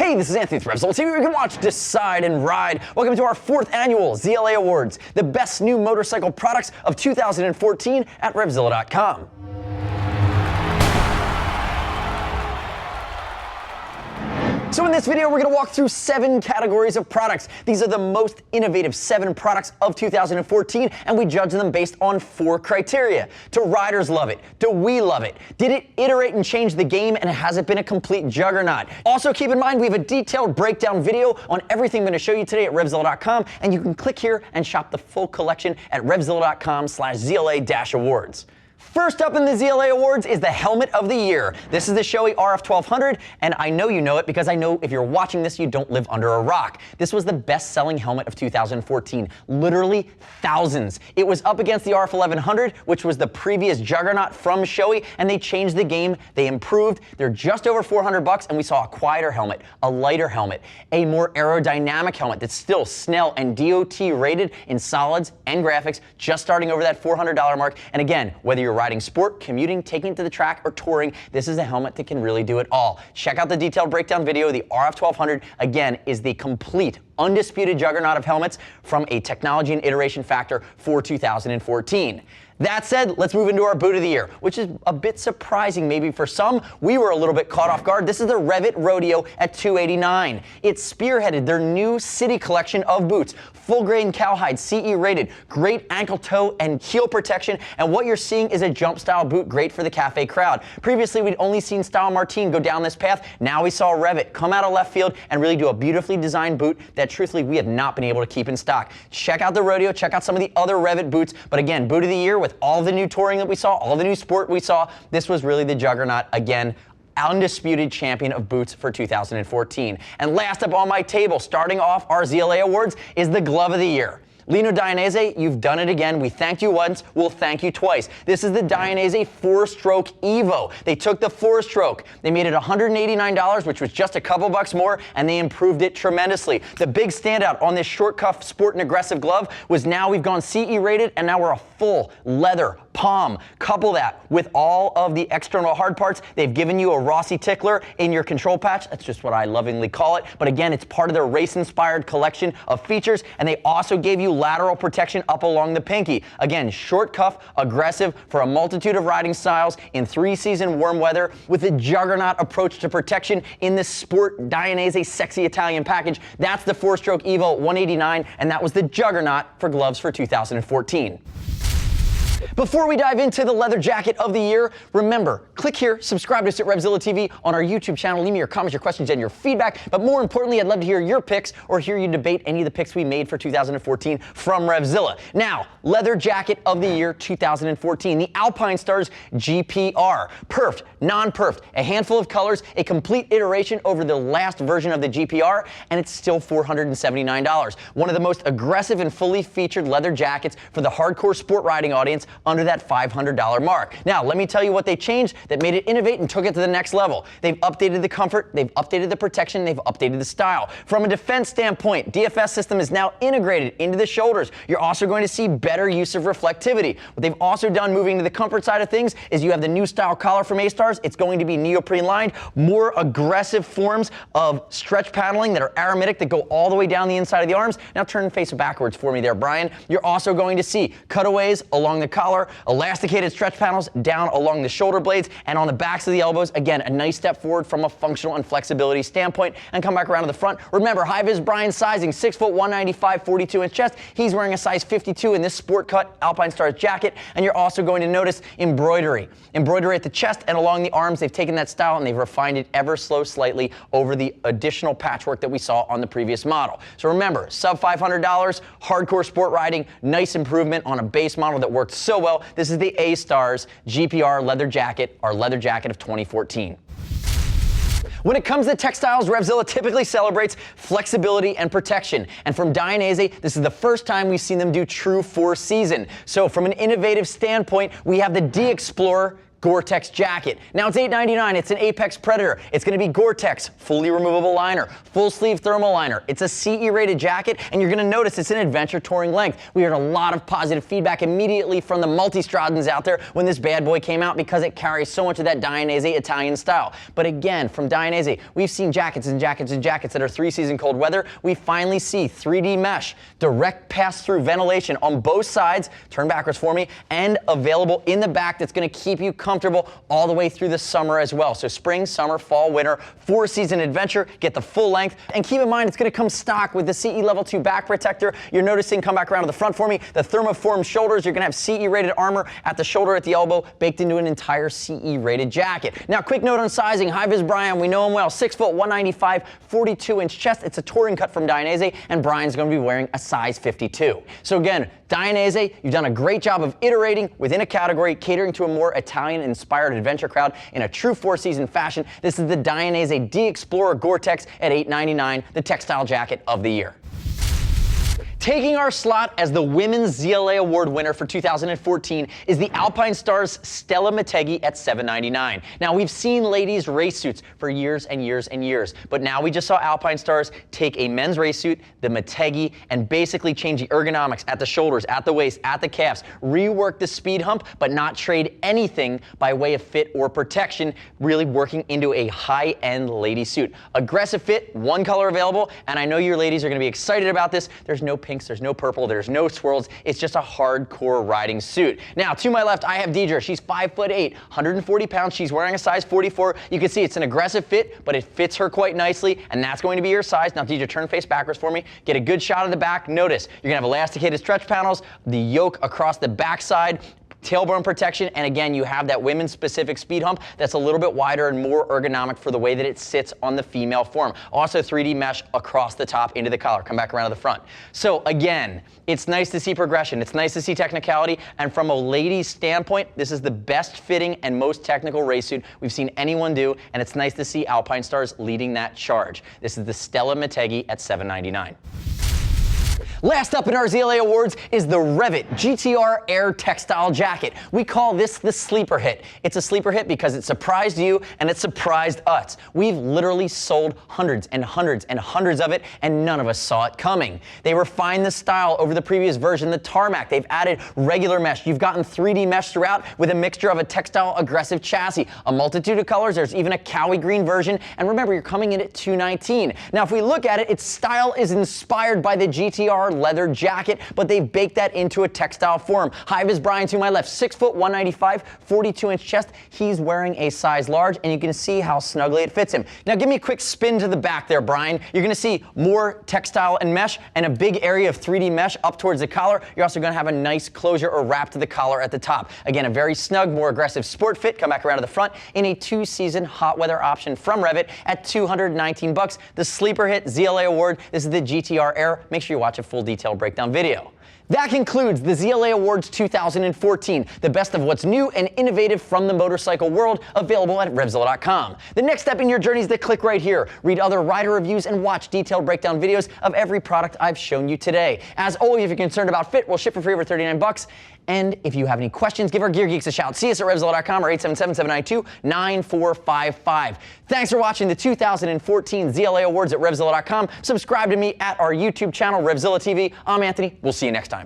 Hey, this is Anthony with RevZilla TV. You can watch, decide, and ride. Welcome to our 4th annual ZLA Awards, the best new motorcycle products of 2014 at RevZilla.com. So in this video, we're going to walk through 7 categories of products. These are the most innovative 7 products of 2014, and we judge them based on 4 criteria. Do riders love it? Do we love it? Did it iterate and change the game, and has it been a complete juggernaut? Also, keep in mind, we have a detailed breakdown video on everything I'm going to show you today at RevZilla.com, and you can click here and shop the full collection at RevZilla.com/ZLA-Awards. First up in the ZLA Awards is the Helmet of the Year. This is the Shoei RF1200, and I know you know it because I know if you're watching this, you don't live under a rock. This was the best-selling helmet of 2014, literally thousands. It was up against the RF1100, which was the previous juggernaut from Shoei, and they changed the game. They improved. They're just over $400, and we saw a quieter helmet, a lighter helmet, a more aerodynamic helmet that's still Snell and DOT rated in solids and graphics, just starting over that $400 mark. And again, whether you're riding sport, commuting, taking it to the track, or touring, this is a helmet that can really do it all. Check out the detailed breakdown video. The RF1200, again, is the complete, undisputed juggernaut of helmets from a technology and iteration factor for 2014. That said, let's move into our boot of the year, which is a bit surprising maybe for some. We were a little bit caught off guard. This is the REV'IT Rodeo at $289. It spearheaded their new city collection of boots. Full grain cowhide, CE rated, great ankle, toe, and heel protection, and what you're seeing is a jump style boot great for the cafe crowd. Previously, we'd only seen Style Martin go down this path. Now we saw REV'IT come out of left field and really do a beautifully designed boot that truthfully we have not been able to keep in stock. Check out the Rodeo, check out some of the other REV'IT boots, but again, boot of the year with all the new touring that we saw, all the new sport we saw, this was really the juggernaut again. Undisputed champion of boots for 2014. And last up on my table, starting off our ZLA Awards, is the Glove of the Year. Lino Dainese, you've done it again. We thanked you once, we'll thank you twice. This is the Dainese 4-stroke Evo. They took the 4-stroke, they made it $189, which was just a couple bucks more, and they improved it tremendously. The big standout on this short cuff sport and aggressive glove was now we've gone CE rated, and now we're a full leather palm. Couple that with all of the external hard parts. They've given you a Rossi tickler in your control patch. That's just what I lovingly call it. But again, it's part of their race-inspired collection of features, and they also gave you lateral protection up along the pinky. Again, short cuff, aggressive for a multitude of riding styles in 3-season warm weather with a juggernaut approach to protection in this sport Dainese sexy Italian package. That's the 4-stroke Evo 189, and that was the juggernaut for gloves for 2014. Before we dive into the leather jacket of the year, remember, click here, subscribe to us at RevZilla TV on our YouTube channel. Leave me your comments, your questions, and your feedback. But more importantly, I'd love to hear your picks or hear you debate any of the picks we made for 2014 from RevZilla. Now, leather jacket of the year 2014, the Alpinestars GPR. Perfed, non-perfed, a handful of colors, a complete iteration over the last version of the GPR, and it's still $479. One of the most aggressive and fully featured leather jackets for the hardcore sport riding audience under that $500 mark. Now, let me tell you what they changed that made it innovate and took it to the next level. They've updated the comfort, they've updated the protection, they've updated the style. From a defense standpoint, DFS system is now integrated into the shoulders. You're also going to see better use of reflectivity. What they've also done moving to the comfort side of things is you have the new style collar from A-Stars. It's going to be neoprene lined, more aggressive forms of stretch paneling that are aromatic that go all the way down the inside of the arms. Now turn and face it backwards for me there, Brian. You're also going to see cutaways along the collar, elasticated stretch panels down along the shoulder blades and on the backs of the elbows. Again, a nice step forward from a functional and flexibility standpoint. And come back around to the front. Remember, high-vis Brian's sizing, 6 foot 195, 42-inch chest. He's wearing a size 52 in this sport cut Alpinestars jacket. And you're also going to notice embroidery. Embroidery at the chest and along the arms. They've taken that style and they've refined it ever so slightly over the additional patchwork that we saw on the previous model. So remember, sub $500, hardcore sport riding, nice improvement on a base model that worked so well. This is the A-Stars GPR leather jacket, our leather jacket of 2014. When it comes to textiles, RevZilla typically celebrates flexibility and protection. And from Dainese, this is the first time we've seen them do true 4-season. So from an innovative standpoint, we have the D-Explorer Gore-Tex jacket. Now it's $8.99. It's an Apex Predator. It's going to be Gore-Tex, fully removable liner, full sleeve thermal liner. It's a CE rated jacket, and you're going to notice it's an adventure touring length. We heard a lot of positive feedback immediately from the multi-Stradans out there when this bad boy came out because it carries so much of that Dainese Italian style. But again, from Dainese, we've seen jackets and jackets and jackets that are 3-season cold weather. We finally see 3D mesh, direct pass-through ventilation on both sides, turn backwards for me, and available in the back that's going to keep you comfortable all the way through the summer as well. So spring, summer, fall, winter, 4-season adventure, get the full length. And keep in mind, it's going to come stock with the CE Level 2 back protector. You're noticing, come back around to the front for me, the thermoform shoulders. You're going to have CE rated armor at the shoulder, at the elbow, baked into an entire CE rated jacket. Now, quick note on sizing. Hi-Vis Brian, we know him well, 6 foot, 195, 42-inch chest. It's a touring cut from Dainese, and Brian's going to be wearing a size 52. So again, Dainese, you've done a great job of iterating within a category, catering to a more Italian-inspired adventure crowd in a true 4-season fashion. This is the Dainese D-Explorer Gore-Tex at $8.99, the textile jacket of the year. Taking our slot as the Women's ZLA Award winner for 2014 is the Alpinestars Stella Motegi at $7.99. Now, we've seen ladies' race suits for years and years and years, but now we just saw Alpinestars take a men's race suit, the Motegi, and basically change the ergonomics at the shoulders, at the waist, at the calves, rework the speed hump, but not trade anything by way of fit or protection, really working into a high-end lady suit. Aggressive fit, one color available, and I know your ladies are going to be excited about this. There's no pinks, there's no purple, there's no swirls. It's just a hardcore riding suit. Now, to my left, I have Deidre. She's 5'8", 140 pounds. She's wearing a size 44. You can see it's an aggressive fit, but it fits her quite nicely, and that's going to be your size. Now, Deidre, turn face backwards for me. Get a good shot of the back. Notice, you're gonna have elasticated stretch panels, the yoke across the backside, tailbone protection, and again, you have that women's specific speed hump that's a little bit wider and more ergonomic for the way that it sits on the female form. Also 3D mesh across the top into the collar. Come back around to the front. So again, it's nice to see progression. It's nice to see technicality, and from a lady's standpoint, this is the best fitting and most technical race suit we've seen anyone do, and it's nice to see Alpinestars leading that charge. This is the Stella Motegi at $7.99. Last up in our ZLA Awards is the REV'IT GTR Air Textile Jacket. We call this the sleeper hit. It's a sleeper hit because it surprised you and it surprised us. We've literally sold hundreds and hundreds and hundreds of it, and none of us saw it coming. They refined the style over the previous version, the tarmac. They've added regular mesh. You've gotten 3D mesh throughout with a mixture of a textile aggressive chassis, a multitude of colors. There's even a Cowie green version, and remember, you're coming in at $219. Now, if we look at it, its style is inspired by the GTR leather jacket, but they've baked that into a textile form. Hi-Vis Brian to my left, 6 foot, 195, 42-inch chest. He's wearing a size large, and you can see how snugly it fits him. Now, give me a quick spin to the back there, Brian. You're going to see more textile and mesh and a big area of 3D mesh up towards the collar. You're also going to have a nice closure or wrap to the collar at the top. Again, a very snug, more aggressive sport fit. Come back around to the front in a 2-season hot weather option from Rev'IT at $219. The sleeper hit ZLA Award. This is the GTR Air. Make sure you watch a full detailed breakdown video. That concludes the ZLA Awards 2014, the best of what's new and innovative from the motorcycle world, available at RevZilla.com. The next step in your journey is to click right here, read other rider reviews, and watch detailed breakdown videos of every product I've shown you today. As always, if you're concerned about fit, we'll ship for free over $39. And if you have any questions, give our Gear Geeks a shout. See us at RevZilla.com or 877-792-9455. Thanks for watching the 2014 ZLA Awards at RevZilla.com. Subscribe to me at our YouTube channel, RevZilla TV. I'm Anthony. We'll see you next time.